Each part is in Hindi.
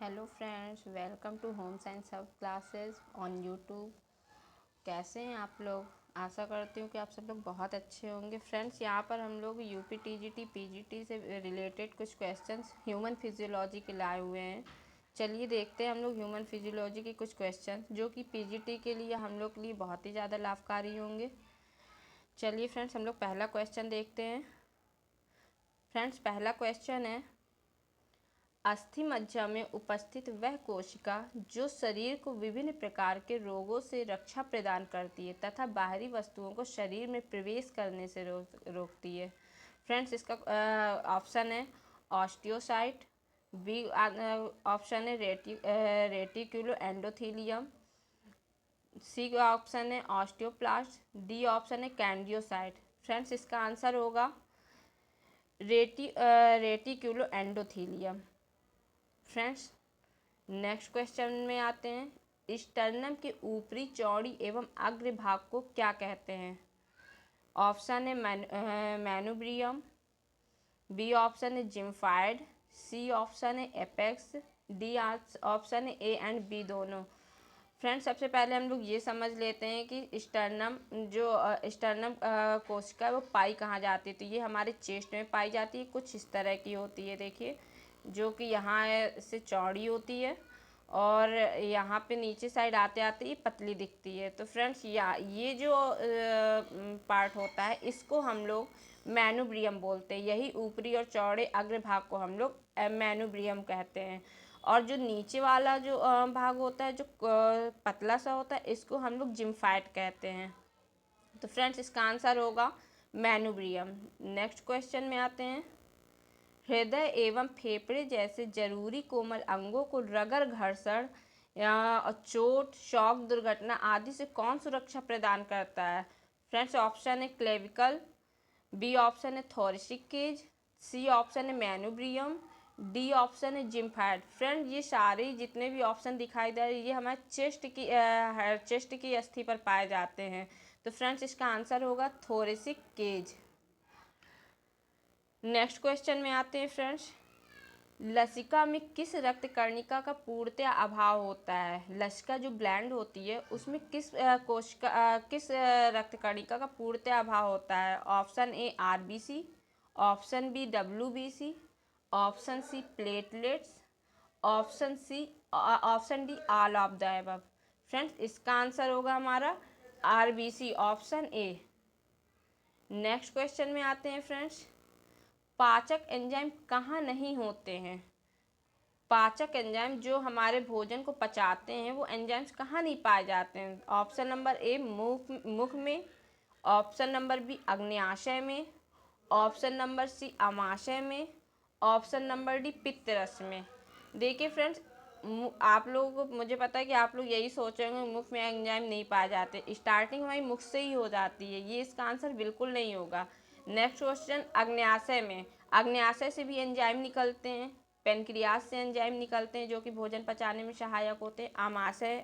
Hello friends, welcome to home science hub classes on YouTube. कैसे हैं आप लोग? आशा करती हूँ कि आप सब लोग बहुत अच्छे होंगे। फ्रेंड्स, यहाँ पर हम लोग यूपी टीजीटी पीजीटी से रिलेटेड कुछ क्वेश्चंस ह्यूमन फिजियोलॉजी के लाए हुए हैं। चलिए देखते हैं हम लोग ह्यूमन फिजियोलॉजी के कुछ क्वेश्चन जो कि पीजीटी के लिए हम लोग के लिए बहुत ही ज़्यादा लाभकारी होंगे। चलिए फ्रेंड्स, हम लोग पहला क्वेश्चन देखते हैं। फ्रेंड्स, पहला क्वेश्चन है, अस्थि मज्जा में उपस्थित वह कोशिका जो शरीर को विभिन्न प्रकार के रोगों से रक्षा प्रदान करती है तथा बाहरी वस्तुओं को शरीर में प्रवेश करने से रोकती है। फ्रेंड्स, इसका ऑप्शन है ऑस्टियोसाइट, बी ऑप्शन है रेटिकुलो एंडोथीलियम, सी का ऑप्शन है ऑस्टियोप्लास्ट, डी ऑप्शन है कैंडियोसाइट। फ्रेंड्स, इसका आंसर होगा reticulo endothelium. Friends, next question में आते हैं। स्टर्नम के ऊपरी चौड़ी एवं अग्र भाग को क्या कहते हैं? ऑप्शन है मैनुब्रियम, बी ऑप्शन है जिम्फाइड, सी ऑप्शन है एपेक्स, डी ऑप्शन है ए एंड बी दोनों। फ्रेंड्स, सबसे पहले हम लोग ये समझ लेते हैं कि स्टर्नम स्टर्नम कोशिका है वो पाई कहाँ जाती है। तो ये हमारे चेस्ट में पाई जाती है। कुछ इस तरह की होती है, देखिए, जो कि यहाँ से चौड़ी होती है और यहाँ पे नीचे साइड आते आते ये पतली दिखती है। तो फ्रेंड्स, ये जो पार्ट होता है इसको हम लोग मैनुब्रियम बोलते हैं। यही ऊपरी और चौड़े अग्रभाग को हम लोग मैनुब्रियम कहते हैं। और जो नीचे वाला जो भाग होता है, जो पतला सा होता है, इसको हम लोग जिम्फाइट कहते हैं। तो फ्रेंड्स, इसका आंसर होगा मैनुब्रियम। नेक्स्ट क्वेश्चन में आते हैं। हृदय एवं फेफड़े जैसे जरूरी कोमल अंगों को रगड़ घर्षण या चोट, शॉक, दुर्घटना आदि से कौन सुरक्षा प्रदान करता है? फ्रेंड्स, ऑप्शन है क्लेविकल, बी ऑप्शन है थोरेसिक केज, सी ऑप्शन है मैनुब्रियम, डी ऑप्शन है जिम्फाइड। फ्रेंड, ये सारे जितने भी ऑप्शन दिखाई दे रहे हैं ये हमारे चेस्ट की अस्थि पर पाए जाते हैं। तो फ्रेंड्स, इसका आंसर होगा थोरेसिक केज। नेक्स्ट क्वेश्चन में आते हैं। फ्रेंड्स, लसिका में किस रक्त कणिका का पूर्णतः अभाव होता है? लसिका जो ब्लैंड होती है उसमें किस रक्त कणिका का पूर्णतः अभाव होता है? Option A RBC, option B WBC, option C platelets, option D all of the above. Friends, इसका आंसर होगा हमारा RBC, option A. Next question में आते हैं। फ्रेंड्स, पाचक एंजाइम कहाँ नहीं होते हैं? पाचक एंजाइम जो हमारे भोजन को पचाते हैं वो एंजाइम्स कहाँ नहीं पाए जाते हैं? ऑप्शन नंबर ए मुख में, ऑप्शन नंबर बी अग्न्याशय में, ऑप्शन नंबर सी आमाशय में, ऑप्शन नंबर डी पित्तरस में। देखिए फ्रेंड्स, आप लोगों को, मुझे पता है कि आप लोग यही सोचेंगे मुख में एंजाइम नहीं पाए जाते। स्टार्टिंग हमारी मुख से ही हो जाती है, ये इसका आंसर बिल्कुल नहीं होगा। नेक्स्ट क्वेश्चन, अग्न्याशय में। अग्न्याशय से भी एंजाइम निकलते हैं। पेनक्रियास से एंजाइम निकलते हैं जो कि भोजन पचाने में सहायक होते हैं।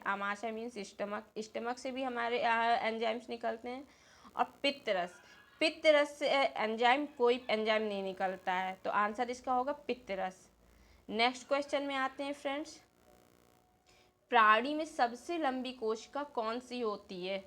आमाशय मीन्स स्टमक से भी हमारे एंजाइम्स निकलते हैं। और पित्तरस से एंजाइम कोई एंजाइम नहीं निकलता है। तो आंसर इसका होगा पित्तरस। नेक्स्ट क्वेश्चन में आते हैं। फ्रेंड्स, प्राणी में सबसे लंबी कोशिका कौन सी होती है?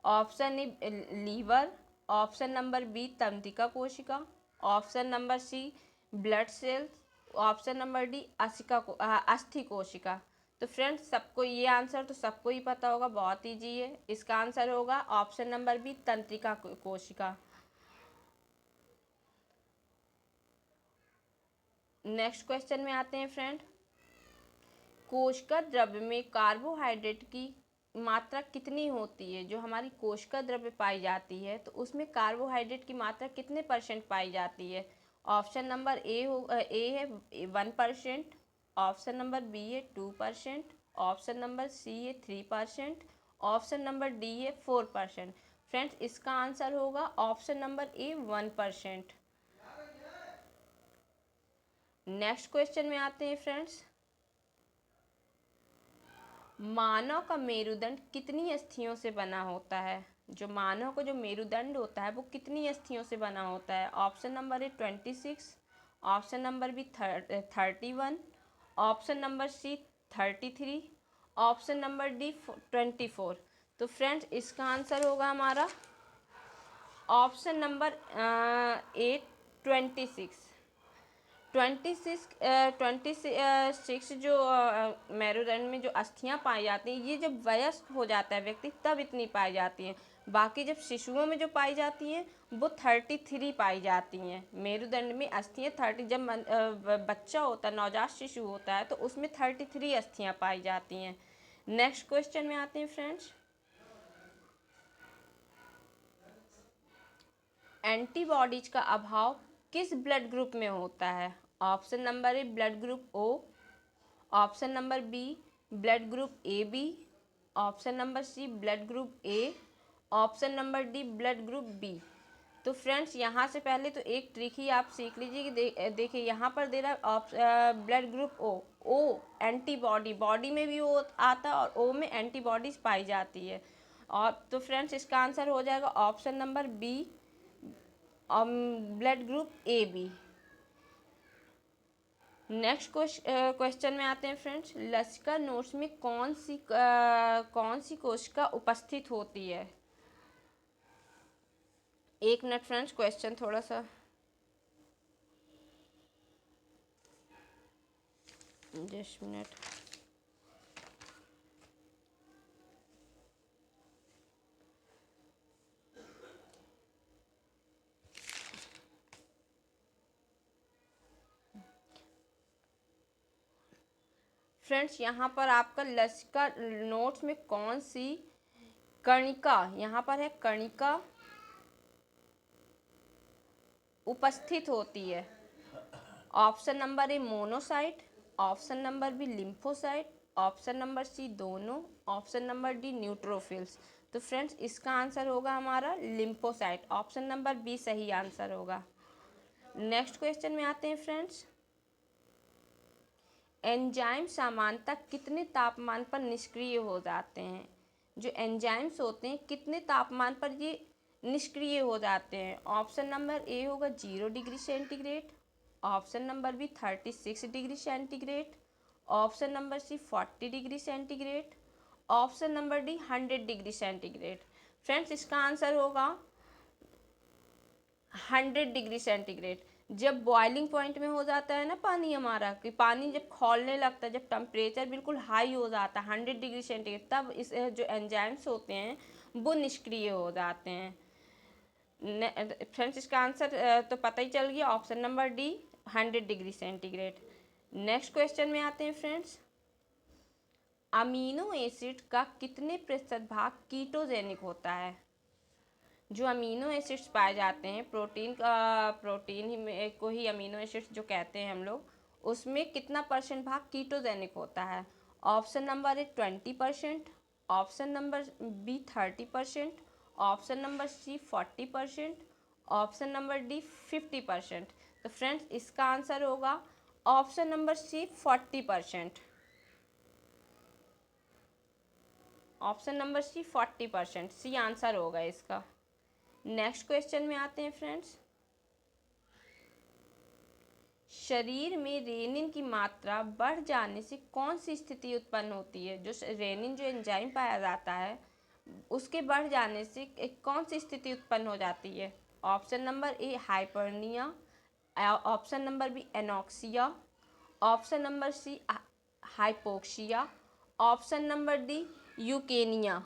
Option A liver, option number B तंत्रिका कोशिका, option number C blood cells, option number D अस्थि कोशिका। तो फ्रेंड्स, सबको ये आंसर तो सबको ही पता होगा, बहुत ईजी है। इसका आंसर होगा ऑप्शन नंबर बी तंत्रिका कोशिका। नेक्स्ट क्वेश्चन में आते हैं। फ्रेंड, कोशिका द्रव्य में कार्बोहाइड्रेट की मात्रा कितनी होती है? जो हमारी कोशिका द्रव्य पाई जाती है तो उसमें कार्बोहाइड्रेट की मात्रा कितने % पाई जाती है? ऑप्शन नंबर ए है 1%, ऑप्शन नंबर बी है 2%, ऑप्शन नंबर सी है 3%, ऑप्शन नंबर डी है 4%। फ्रेंड्स, इसका आंसर होगा ऑप्शन नंबर ए 1%। नेक्स्ट क्वेश्चन में आते हैं। फ्रेंड्स, मानव का मेरुदंड कितनी अस्थियों से बना होता है? जो मानव का जो मेरुदंड होता है वो कितनी अस्थियों से बना होता है? Option number A 26, option number B 31, option number C 33, option number D 24। तो फ्रेंड्स इसका आंसर होगा हमारा ऑप्शन नंबर ए 26। 26 जो मेरुदंड में जो अस्थियां पाई जाती हैं, ये जब वयस्क हो जाता है व्यक्ति तब इतनी पाई जाती हैं। बाकी जब शिशुओं में जो पाई जाती हैं वो 33 पाई जाती हैं। मेरुदंड में अस्थियां 30, जब बच्चा होता है, नवजात शिशु होता है, तो उसमें 33 अस्थियां पाई जाती हैं। नेक्स्ट क्वेश्चन में आते हैं फ्रेंड्स। एंटीबॉडीज का अभाव किस ब्लड ग्रुप में होता है? Option number A blood group O, option number B blood group A B, option number C blood group A, option number D blood group B. तो फ्रेंड्स यहाँ से पहले तो एक ट्रिक ही आप सीख लीजिए कि देखिए यहाँ पर दे रहा है ब्लड ग्रुप ओ। ओ एंटीबॉडी, बॉडी में भी ओ आता है और ओ में एंटीबॉडीज पाई जाती है। और तो फ्रेंड्स इसका आंसर हो जाएगा option number B, blood group A B. Next question में आते हैं फ्रेंड्स। लसिका नोट्स में कौन सी कोशिका उपस्थित होती है? एक मिनट फ्रेंड्स, क्वेश्चन थोड़ा सा जस्ट मिनट। फ्रेंड्स यहाँ पर आपका लसिका नोट्स में कौन सी कणिका, यहाँ पर है कणिका उपस्थित होती है? Option number A monocyte, option number B lymphocyte, option number C दोनों, ऑप्शन नंबर डी न्यूट्रोफिल्स। तो फ्रेंड्स इसका आंसर होगा हमारा लिम्फोसाइट। ऑप्शन नंबर बी सही आंसर होगा। नेक्स्ट क्वेश्चन में आते हैं फ्रेंड्स। एंजाइम सामान्यतः कितने तापमान पर निष्क्रिय हो जाते हैं? जो एंजाइम्स होते हैं कितने तापमान पर ये निष्क्रिय हो जाते हैं? ऑप्शन नंबर ए होगा 0 degree centigrade, option number B 36 degree centigrade, option number C 40 degree centigrade, option number D 100 degree centigrade. Friends इसका आंसर होगा 100 डिग्री सेंटीग्रेड। जब बॉइलिंग पॉइंट में हो जाता है ना पानी हमारा, कि पानी जब खौलने लगता है, जब टेम्परेचर बिल्कुल हाई हो जाता है 100 डिग्री सेंटीग्रेड, तब इस जो एंजाइम्स होते हैं वो निष्क्रिय हो जाते हैं। फ्रेंड्स इसका आंसर तो पता ही चल गया, option number D 100 degree centigrade. Next question में आते हैं फ्रेंड्स। अमीनो एसिड का कितने प्रतिशत भाग कीटोजेनिक होता है? जो अमीनो एसिड्स पाए जाते हैं, प्रोटीन को ही अमीनो एसिड्स जो कहते हैं हम लोग, उसमें कितना परसेंट भाग कीटोजेनिक होता है? Option number A 20%, option number B 30%, option number C 40%, option number D 50%। तो फ्रेंड्स इसका आंसर होगा option number C 40%। Option number C 40%, C answer होगा इसका। नेक्स्ट क्वेश्चन में आते हैं फ्रेंड्स। शरीर में रेनिन की मात्रा बढ़ जाने से कौन सी स्थिति उत्पन्न होती है? जो रेनिन जो एंजाइम पाया जाता है उसके बढ़ जाने से कौन सी स्थिति उत्पन्न हो जाती है? Option number A hyperpnoea, option number B anoxia, option number C hypoxia, option number D eucapnia.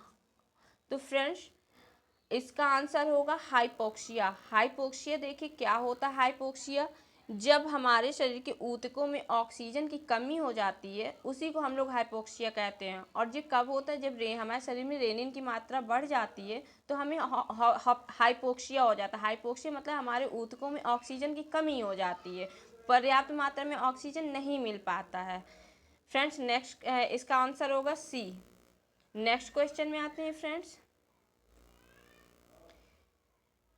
तो फ्रेंड्स इसका आंसर होगा हाइपोक्सिया। हाइपोक्सिया देखिए क्या होता है हाइपोक्सिया, जब हमारे शरीर के ऊतकों में ऑक्सीजन की कमी हो जाती है उसी को हम लोग हाइपोक्सिया कहते हैं। और ये कब होता है? जब हमारे शरीर में रेनिन की मात्रा बढ़ जाती है तो हमें हाइपोक्सिया हो जाता है। हाइपोक्सिया मतलब हमारे ऊतकों में ऑक्सीजन की कमी हो जाती है, पर्याप्त मात्रा में ऑक्सीजन नहीं मिल पाता है। फ्रेंड्स नेक्स्ट इसका आंसर होगा सी। नेक्स्ट क्वेश्चन में आते हैं फ्रेंड्स।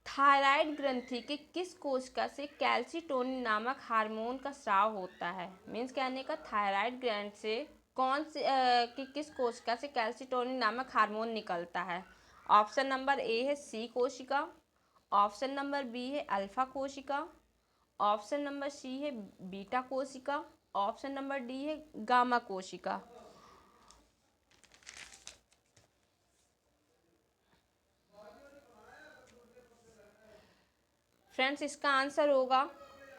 थायराइड ग्रंथि के किस कोशिका से कैल्सिटोनिन नामक हार्मोन का स्राव होता है? मीन्स कहने का थायराइड ग्रंथि से कौन से कि किस कोशिका से कैल्सिटोनिन नामक हार्मोन निकलता है? ऑप्शन नंबर ए है सी कोशिका, ऑप्शन नंबर बी है अल्फा कोशिका, ऑप्शन नंबर सी है बीटा कोशिका, ऑप्शन नंबर डी है गामा कोशिका। फ्रेंड्स इसका आंसर होगा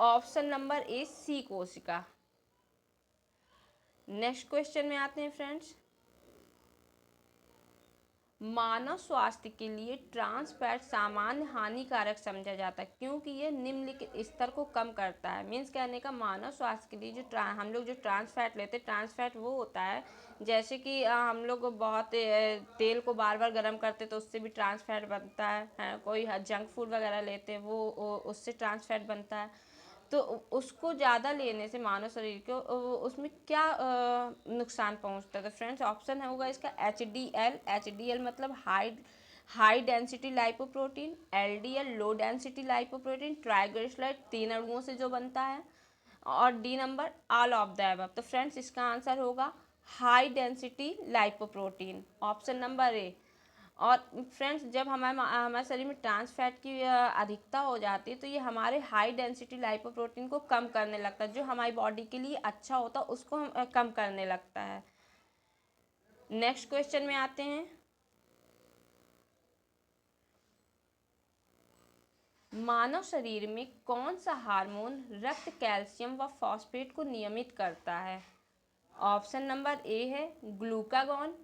ऑप्शन नंबर ए सी कोशिका। नेक्स्ट क्वेश्चन में आते हैं फ्रेंड्स। मानव स्वास्थ्य के लिए ट्रांस फैट सामान्य हानिकारक समझा जाता है क्योंकि ये निम्नलिखित स्तर को कम करता है। मीन्स कहने का मानव स्वास्थ्य के लिए जो हम लोग जो ट्रांस फैट लेते हैं, ट्रांस फैट वो होता है जैसे कि हम लोग बहुत तेल को बार बार गर्म करते तो उससे भी ट्रांस फैट बनता है। कोई जंक फूड वगैरह लेते हैं वो उससे ट्रांस फैट बनता है। तो उसको ज़्यादा लेने से मानव शरीर को उसमें क्या नुकसान पहुंचता है। तो फ्रेंड्स ऑप्शन है होगा इसका HDL। HDL मतलब high density lipoprotein, LDL low density lipoprotein, triglyceride 3 अणुओं से जो बनता है, और D number all of the above. तो फ्रेंड्स इसका आंसर होगा high density lipoprotein, option number ए। और फ्रेंड्स जब हमारे शरीर में ट्रांस फैट की अधिकता हो जाती है तो ये हमारे हाई डेंसिटी लाइपोप्रोटीन को कम करने लगता है, जो हमारी बॉडी के लिए अच्छा होता है उसको कम करने लगता है। नेक्स्ट क्वेश्चन में आते हैं। मानव शरीर में कौन सा हार्मोन रक्त कैल्शियम व फॉस्फेट को नियमित करता है। ऑप्शन नंबर ए है ग्लूकागॉन,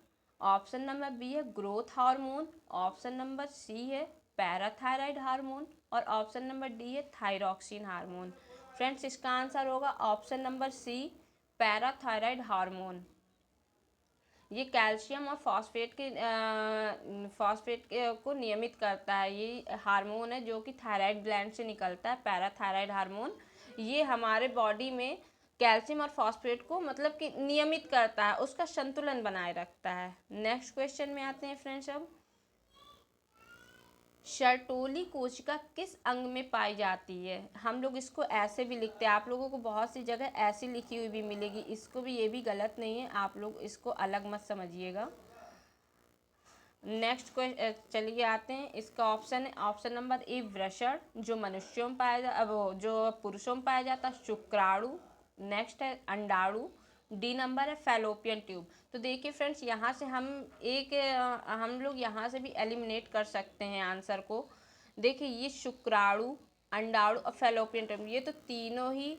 ऑप्शन नंबर बी है growth hormone, option number C है पैराथायराइड हार्मोन, और ऑप्शन नंबर डी है थायरॉक्सिन हार्मोन। फ्रेंड्स इसका आंसर होगा option number C parathyroid hormone. ये कैल्शियम और फॉस्फेट को नियमित करता है। ये हार्मोन है जो कि थायराइड ग्लैंड से निकलता है, पैराथायराइड हार्मोन। ये हमारे बॉडी में कैल्शियम और फॉस्फेट को मतलब कि नियमित करता है, उसका संतुलन बनाए रखता है। नेक्स्ट क्वेश्चन में आते हैं फ्रेंड्स। अब शर्टोली कोशिका किस अंग में पाई जाती है। हम लोग इसको ऐसे भी लिखते हैं, आप लोगों को बहुत सी जगह ऐसी लिखी हुई भी मिलेगी, इसको भी ये भी गलत नहीं है, आप लोग इसको अलग मत समझिएगा। नेक्स्ट क्वेश्चन चलिए आते हैं। इसका ऑप्शन है ऑप्शन नंबर ए वृषण, जो मनुष्यों में पाया वो जो पुरुषों में पाया जाता है, शुक्राणु। नेक्स्ट है अंडाणु, डी नंबर है फैलोपियन ट्यूब। तो देखिए फ्रेंड्स यहाँ से हम लोग यहाँ से भी एलिमिनेट कर सकते हैं आंसर को। देखिए ये शुक्राणु, अंडाणु और फैलोपियन ट्यूब ये तो तीनों ही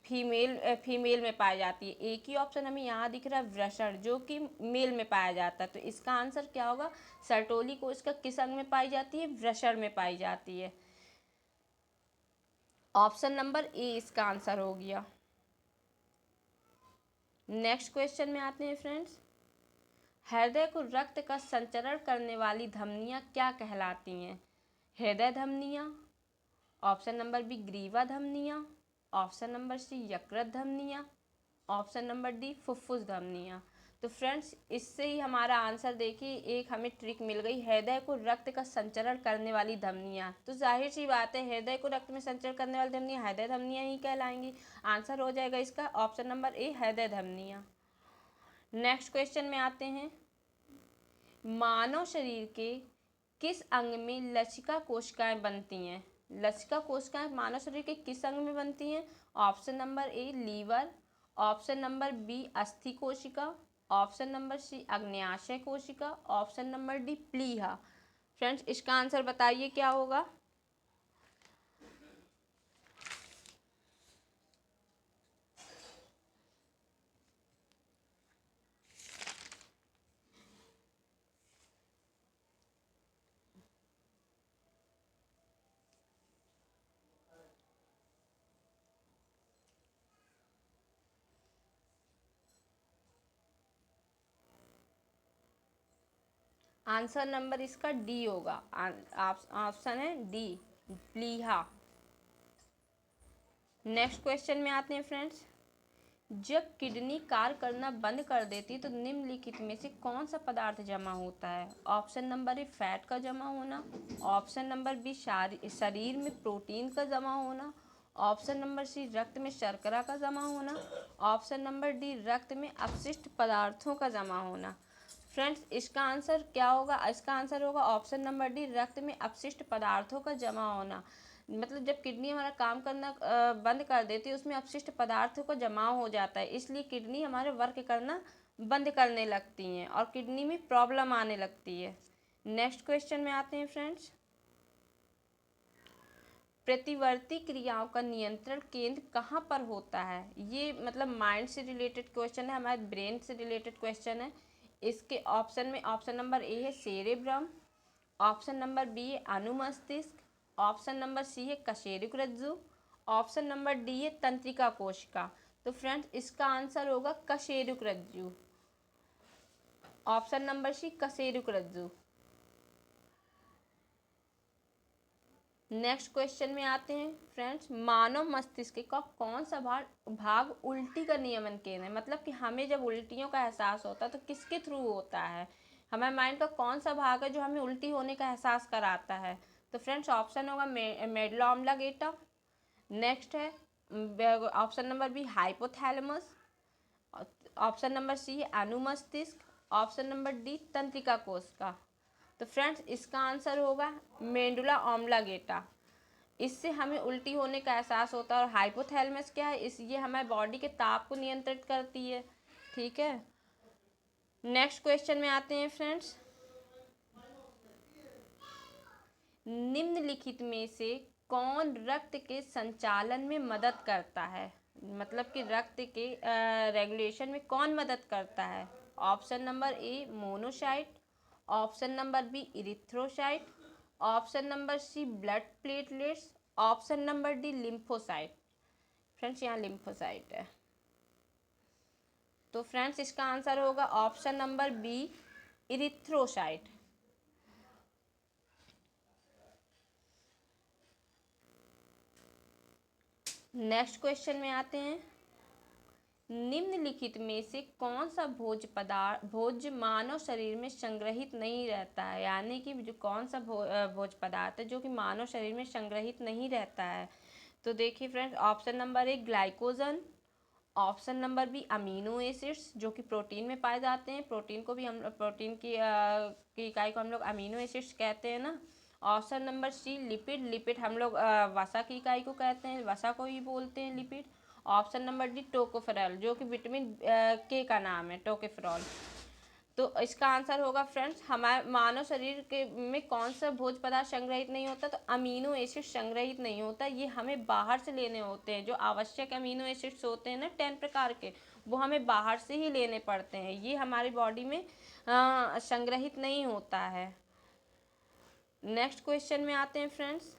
फीमेल में पाई जाती है। एक ही ऑप्शन हमें यहाँ दिख रहा है वृषण, जो कि मेल में पाया जाता है। तो इसका आंसर क्या होगा, सर्टोली कोशिका किस अंग में पाई जाती है, वृषण में पाई जाती है। ऑप्शन नंबर ए इसका आंसर हो गया। नेक्स्ट क्वेश्चन में आते हैं फ्रेंड्स। हृदय को रक्त का संचरण करने वाली धमनियां क्या कहलाती हैं। हृदय धमनियां, ऑप्शन नंबर बी ग्रीवा धमनियां, ऑप्शन नंबर सी यकृत धमनियां, ऑप्शन नंबर डी फुफ्फुस धमनियां। तो फ्रेंड्स इससे ही हमारा आंसर देखिए एक हमें ट्रिक मिल गई, हृदय को रक्त का संचरण करने वाली धमनियां। तो जाहिर सी बात है हृदय को रक्त में संचरण करने वाली धमनियां हृदय धमनियां ही कहलाएंगी। आंसर हो जाएगा इसका ऑप्शन नंबर ए हृदय धमनियां। नेक्स्ट क्वेश्चन में आते हैं। मानव शरीर के किस अंग में लसिका कोशिकाएं बनती हैं। लसिका कोशिकाएं मानव शरीर के किस अंग में बनती हैं। Option number A liver, option number B अस्थि कोशिका, ऑप्शन नंबर सी अग्न्याशय कोशिका, ऑप्शन नंबर डी प्लीहा। फ्रेंड्स इसका आंसर बताइए क्या होगा। आंसर नंबर इसका डी होगा। ऑप्शन है डी प्लीहा। नेक्स्ट क्वेश्चन में आते हैं फ्रेंड्स। जब किडनी कार्य करना बंद कर देती तो निम्नलिखित में से कौन सा पदार्थ जमा होता है। ऑप्शन नंबर ए फैट का जमा होना, ऑप्शन नंबर बी शरीर में प्रोटीन का जमा होना, ऑप्शन नंबर सी रक्त में शर्करा का जमा होना, ऑप्शन नंबर डी रक्त में अपशिष्ट पदार्थों का जमा होना। फ्रेंड्स इसका आंसर क्या होगा, इसका आंसर होगा ऑप्शन नंबर डी रक्त में अपशिष्ट पदार्थों का जमा होना। मतलब जब किडनी हमारा काम करना बंद कर देती है, उसमें अपशिष्ट पदार्थों का जमाव हो जाता है, इसलिए किडनी हमारे वर्क करना बंद करने लगती हैं और किडनी में प्रॉब्लम आने लगती है। नेक्स्ट क्वेश्चन में आते हैं फ्रेंड्स। प्रतिवर्ती क्रियाओं का नियंत्रण केंद्र कहाँ पर होता है? ये मतलब माइंड से रिलेटेड क्वेश्चन है, हमारे ब्रेन से रिलेटेड क्वेश्चन है। इसके ऑप्शन में ऑप्शन नंबर ए है सेरेब्रम, ऑप्शन नंबर बी है अनुमस्तिष्क, ऑप्शन नंबर सी है कशेरुक रज्जु, ऑप्शन नंबर डी है तंत्रिका कोशिका। तो फ्रेंड्स इसका आंसर होगा कशेरुक रज्जु, ऑप्शन नंबर सी कशेरुक रज्जु। नेक्स्ट क्वेश्चन में आते हैं फ्रेंड्स। मानव मस्तिष्क का कौन सा भाग उल्टी का नियमन केंद्र है? मतलब कि हमें जब उल्टियों का एहसास होता है तो किसके थ्रू होता है? हमारे माइंड का कौन सा भाग है जो हमें उल्टी होने का एहसास कराता है? तो फ्रेंड्स ऑप्शन होगा मेडुला ऑब्लिंगेटा, नेक्स्ट है option number B hypothalamus, option number C है अनुमस्तिष्क, ऑप्शन नंबर डी तंत्रिका कोशिका। तो फ्रेंड्स इसका आंसर होगा मेडुला ऑब्लिंगेटा। इससे हमें उल्टी होने का एहसास होता है। और हाइपोथैलेमस क्या है? ये हमारे बॉडी के ताप को नियंत्रित करती है। ठीक है, नेक्स्ट क्वेश्चन में आते हैं फ्रेंड्स। निम्नलिखित में से कौन रक्त के संचालन में मदद करता है? मतलब कि रक्त के रेगुलेशन में कौन मदद करता है? Option number A monocyte, option number B erythrocyte, option number C blood platelets, option number D lymphocyte. Friends यहाँ लिम्फोसाइट है। तो फ्रेंड्स इसका आंसर होगा option number B erythrocyte. Next question में आते हैं। निम्नलिखित में से कौन सा भोज्य मानव शरीर में संग्रहित नहीं रहता है? यानी कि जो कौन सा भोज्य पदार्थ है जो कि मानव शरीर में संग्रहित नहीं रहता है? तो देखिए friends option number A glycogen, option number B amino acids जो कि प्रोटीन में पाए जाते हैं, प्रोटीन को भी हम प्रोटीन की इकाई को हम लोग अमीनो एसिड्स कहते हैं ना। Option number C lipid, lipid हम लोग वसा की इकाई को कहते हैं, वसा को ही बोलते हैं lipid. Option number D tocopherol जो कि विटामिन के का नाम है टोकोफेरॉल। तो इसका आंसर होगा फ्रेंड्स हमारे मानव शरीर के में कौन सा भोज्य पदार्थ संग्रहित नहीं होता? तो अमीनो एसिड संग्रहित नहीं होता, ये हमें बाहर से लेने होते हैं। जो आवश्यक अमीनो एसिड्स होते हैं ना 10 प्रकार के, वो हमें बाहर से ही लेने पड़ते हैं, ये हमारी बॉडी में संग्रहित नहीं होता है। नेक्स्ट क्वेश्चन में आते हैं फ्रेंड्स।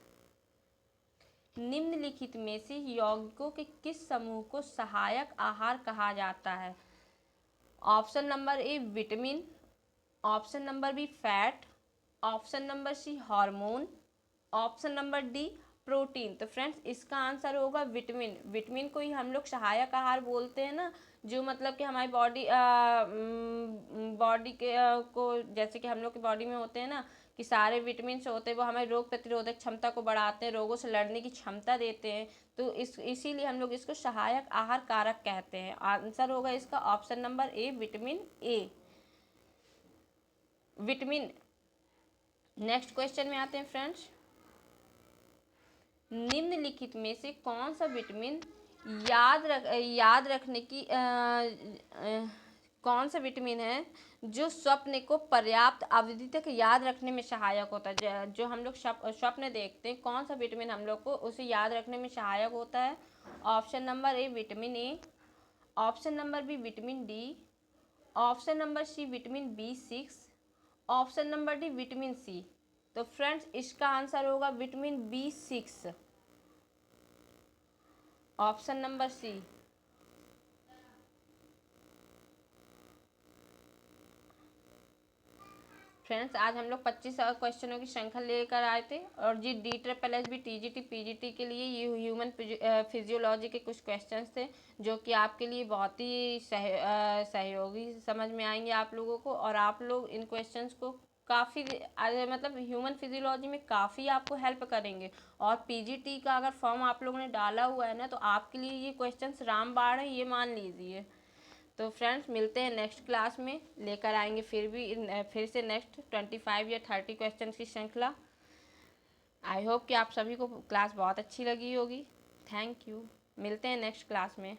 निम्नलिखित में से यौगिकों के किस समूह को सहायक आहार कहा जाता है? Option number A vitamin, option number B fat, option number C hormone, option number D protein. तो फ्रेंड्स इसका आंसर होगा विटामिन। विटामिन को ही हम लोग सहायक आहार बोलते हैं ना, जो मतलब कि हमारी बॉडी के को जैसे कि हम लोग की बॉडी में होते हैं ना कि सारे विटामिन होते हैं, वो हमें रोग प्रतिरोधक क्षमता को बढ़ाते हैं, रोगों से लड़ने की क्षमता देते हैं। तो इसीलिए हम लोग इसको सहायक आहार कारक कहते हैं। आंसर होगा इसका option number A vitamin A, vitamin. Next question में आते हैं फ्रेंड्स। निम्नलिखित में से कौन सा विटामिन याद रखने की कौन सा विटामिन है जो स्वप्न को पर्याप्त अवधि तक याद रखने में सहायक होता है? जो हम लोग स्वप्न देखते हैं, कौन सा विटामिन हम लोग को उसे याद रखने में सहायक होता है? Option number A vitamin A, option number B vitamin D, option number C vitamin B6, option number D vitamin C. तो फ्रेंड्स इसका आंसर होगा vitamin B6, option number C. Friends आज हम लोग 25 क्वेश्चनों की श्रृंखला लेकर आए थे और जी DSSS TGT PGT के लिए ये ह्यूमन फिजियोलॉजी के कुछ क्वेश्चंस थे जो कि आपके लिए बहुत ही सहयोगी समझ में आएंगे आप लोगों को। और आप लोग इन क्वेश्चंस को काफ़ी मतलब ह्यूमन फिजियोलॉजी में काफ़ी आपको हेल्प करेंगे। और PGT का अगर फॉर्म आप लोगों ने डाला हुआ है ना तो आपके लिए ये क्वेश्चंस रामबाण है, ये मान लीजिए। तो फ्रेंड्स मिलते हैं नेक्स्ट क्लास में, लेकर आएंगे फिर से नेक्स्ट 25 या 30 क्वेश्चन की श्रृंखला। आई होप कि आप सभी को क्लास बहुत अच्छी लगी होगी। Thank you. मिलते हैं नेक्स्ट क्लास में।